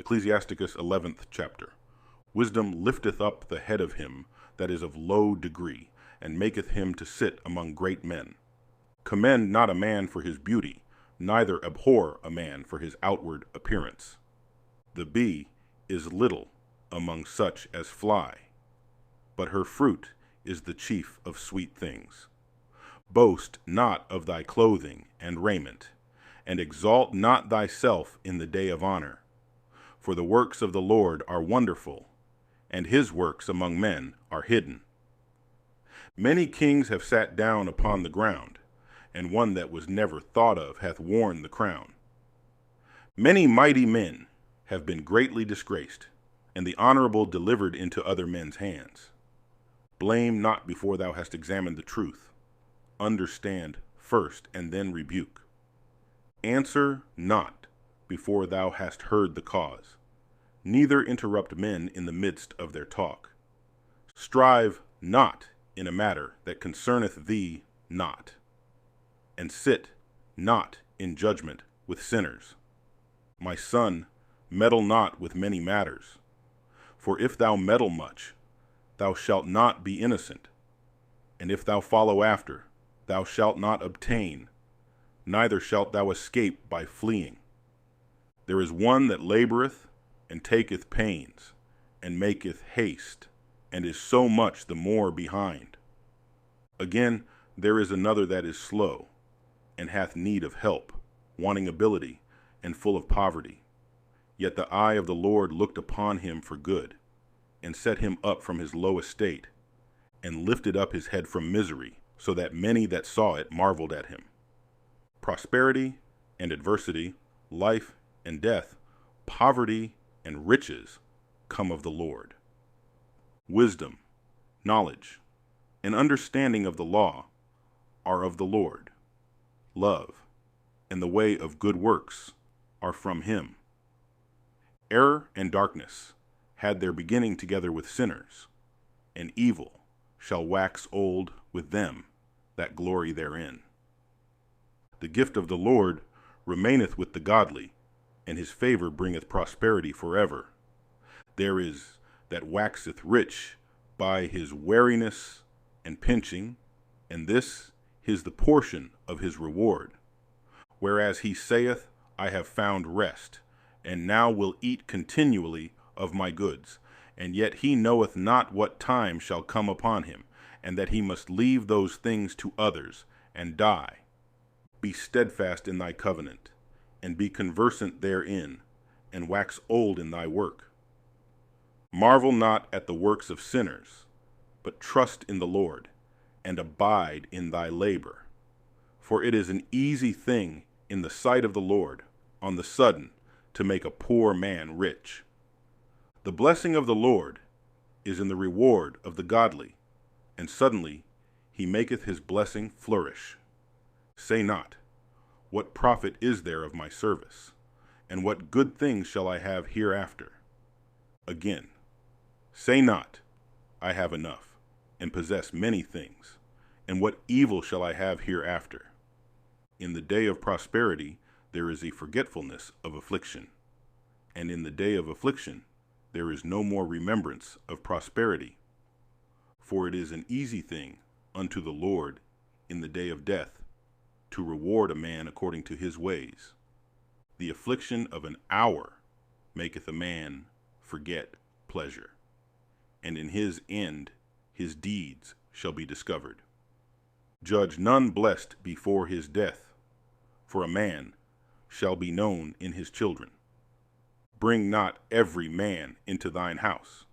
Ecclesiasticus 11th chapter. Wisdom lifteth up the head of him that is of low degree, and maketh him to sit among great men. Commend not a man for his beauty, neither abhor a man for his outward appearance. The bee is little among such as fly, but her fruit is the chief of sweet things. Boast not of thy clothing and raiment, and exalt not thyself in the day of honor. For the works of the Lord are wonderful, and his works among men are hidden. Many kings have sat down upon the ground, and one that was never thought of hath worn the crown. Many mighty men have been greatly disgraced, and the honorable delivered into other men's hands. Blame not before thou hast examined the truth. Understand first, and then rebuke. Answer not before thou hast heard the cause. Neither interrupt men in the midst of their talk. Strive not in a matter that concerneth thee not, and sit not in judgment with sinners. My son, meddle not with many matters, for if thou meddle much, thou shalt not be innocent, and if thou follow after, thou shalt not obtain, neither shalt thou escape by fleeing. There is one that laboreth, and taketh pains, and maketh haste, and is so much the more behind. Again, there is another that is slow, and hath need of help, wanting ability, and full of poverty. Yet the eye of the Lord looked upon him for good, and set him up from his low estate, and lifted up his head from misery, so that many that saw it marveled at him. Prosperity and adversity, life and death, poverty and riches come of the Lord. Wisdom, knowledge, and understanding of the law are of the Lord. Love and the way of good works are from him. Error and darkness had their beginning together with sinners, and evil shall wax old with them that glory therein. The gift of the Lord remaineth with the godly, and his favor bringeth prosperity forever. There is that waxeth rich by his wariness and pinching, and this is the portion of his reward. Whereas he saith, I have found rest, and now will eat continually of my goods, and yet he knoweth not what time shall come upon him, and that he must leave those things to others, and die. Be steadfast in thy covenant, and be conversant therein, and wax old in thy work. Marvel not at the works of sinners, but trust in the Lord, and abide in thy labor. For it is an easy thing in the sight of the Lord, on the sudden, to make a poor man rich. The blessing of the Lord is in the reward of the godly, and suddenly he maketh his blessing flourish. Say not, what profit is there of my service, and what good things shall I have hereafter? Again, say not, I have enough, and possess many things, and what evil shall I have hereafter? In the day of prosperity there is a forgetfulness of affliction, and in the day of affliction there is no more remembrance of prosperity. For it is an easy thing unto the Lord in the day of death to reward a man according to his ways. The affliction of an hour maketh a man forget pleasure, and in his end his deeds shall be discovered. Judge none blessed before his death, for a man shall be known in his children. Bring not every man into thine house,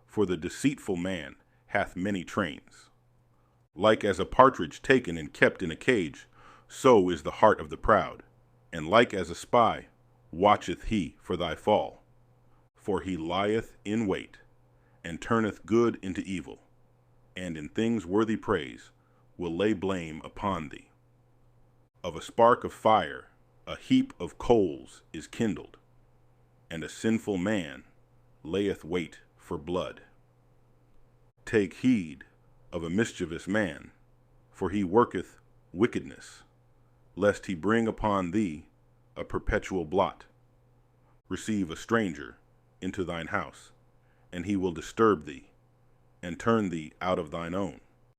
for the deceitful man hath many trains. Like as a partridge taken and kept in a cage, so is the heart of the proud, and like as a spy watcheth he for thy fall. For he lieth in wait, and turneth good into evil, and in things worthy praise will lay blame upon thee. Of a spark of fire a heap of coals is kindled, and a sinful man layeth wait for blood. Take heed of a mischievous man, for he worketh wickedness, lest he bring upon thee a perpetual blot. Receive a stranger into thine house, and he will disturb thee, and turn thee out of thine own.